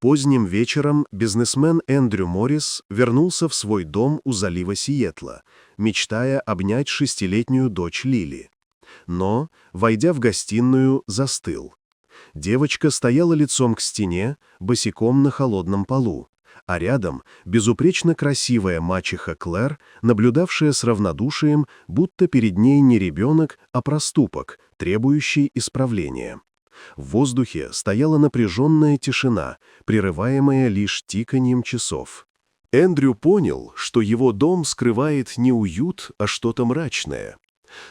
Поздним вечером бизнесмен Эндрю Моррис вернулся в свой дом у залива Сиэтла, мечтая обнять 6-летнюю дочь Лили. Но, войдя в гостиную, застыл. Девочка стояла лицом к стене, босиком на холодном полу, а рядом безупречно красивая мачеха Клэр, наблюдавшая с равнодушием, будто перед ней не ребенок, а проступок, требующий исправления. В воздухе стояла напряженная тишина, прерываемая лишь тиканьем часов. Эндрю понял, что его дом скрывает не уют, а что-то мрачное.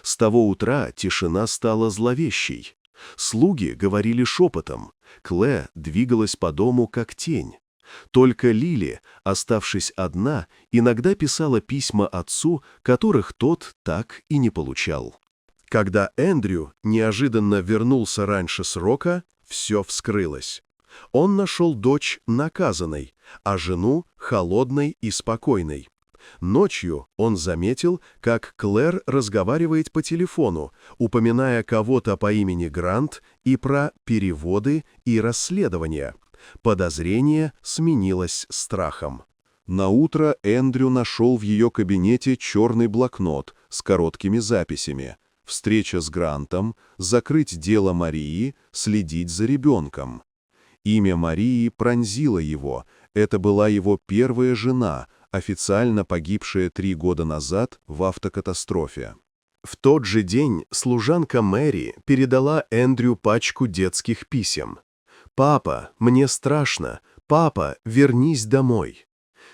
С того утра тишина стала зловещей. Слуги говорили шепотом, Клэ двигалась по дому как тень. Только Лили, оставшись одна, иногда писала письма отцу, которых тот так и не получал. Когда Эндрю неожиданно вернулся раньше срока, все вскрылось. Он нашел дочь наказанной, а жену холодной и спокойной. Ночью он заметил, как Клэр разговаривает по телефону, упоминая кого-то по имени Грант и про переводы и расследования. Подозрение сменилось страхом. Наутро Эндрю нашел в ее кабинете черный блокнот с короткими записями. Встреча с Грантом, закрыть дело Марии, следить за ребенком. Имя Марии пронзило его. Это была его первая жена, официально погибшая 3 года назад в автокатастрофе. В тот же день служанка Мэри передала Эндрю пачку детских писем. «Папа, мне страшно. Папа, вернись домой».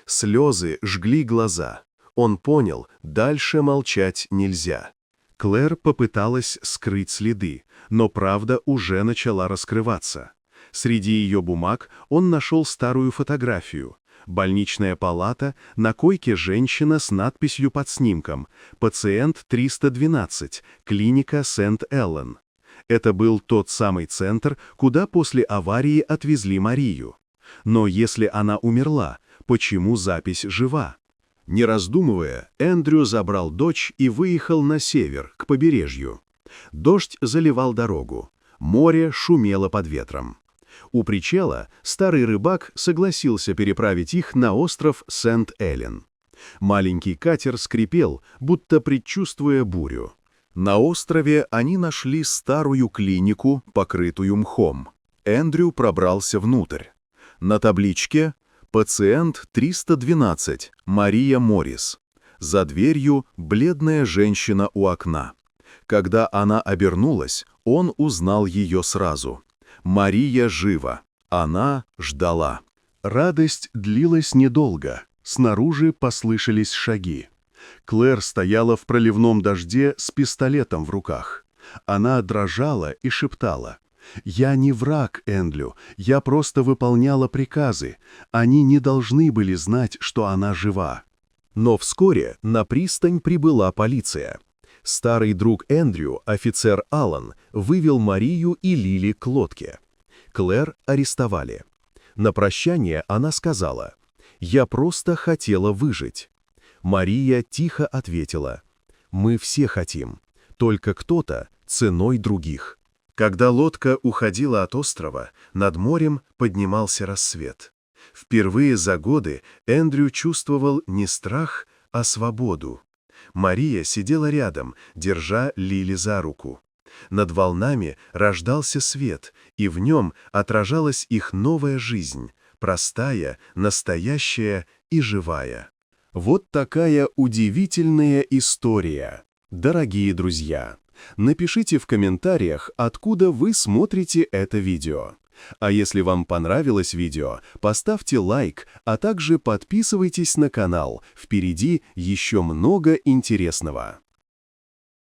Слезы жгли глаза. Он понял, дальше молчать нельзя. Клэр попыталась скрыть следы, но правда уже начала раскрываться. Среди ее бумаг он нашел старую фотографию. Больничная палата, на койке женщина с надписью под снимком «Пациент 312, клиника Сент-Эллен». Это был тот самый центр, куда после аварии отвезли Марию. Но если она умерла, почему запись жива? Не раздумывая, Эндрю забрал дочь и выехал на север, к побережью. Дождь заливал дорогу. Море шумело под ветром. У причала старый рыбак согласился переправить их на остров Сент-Эллен. Маленький катер скрипел, будто предчувствуя бурю. На острове они нашли старую клинику, покрытую мхом. Эндрю пробрался внутрь. На табличке «Пациент 312, Мария Моррис». За дверью бледная женщина у окна. Когда она обернулась, он узнал ее сразу. Мария жива. Она ждала. Радость длилась недолго. Снаружи послышались шаги. Клэр стояла в проливном дожде с пистолетом в руках. Она дрожала и шептала: «Я не враг, Эндрю, я просто выполняла приказы. Они не должны были знать, что она жива». Но вскоре на пристань прибыла полиция. Старый друг Эндрю, офицер Аллан, вывел Марию и Лили к лодке. Клэр арестовали. На прощание она сказала: «Я просто хотела выжить». Мария тихо ответила: «Мы все хотим, только кто-то ценой других». Когда лодка уходила от острова, над морем поднимался рассвет. Впервые за годы Эндрю чувствовал не страх, а свободу. Мария сидела рядом, держа Лили за руку. Над волнами рождался свет, и в нем отражалась их новая жизнь, простая, настоящая и живая. Вот такая удивительная история. Дорогие друзья, напишите в комментариях, откуда вы смотрите это видео. А если вам понравилось видео, поставьте лайк, а также подписывайтесь на канал, впереди еще много интересного.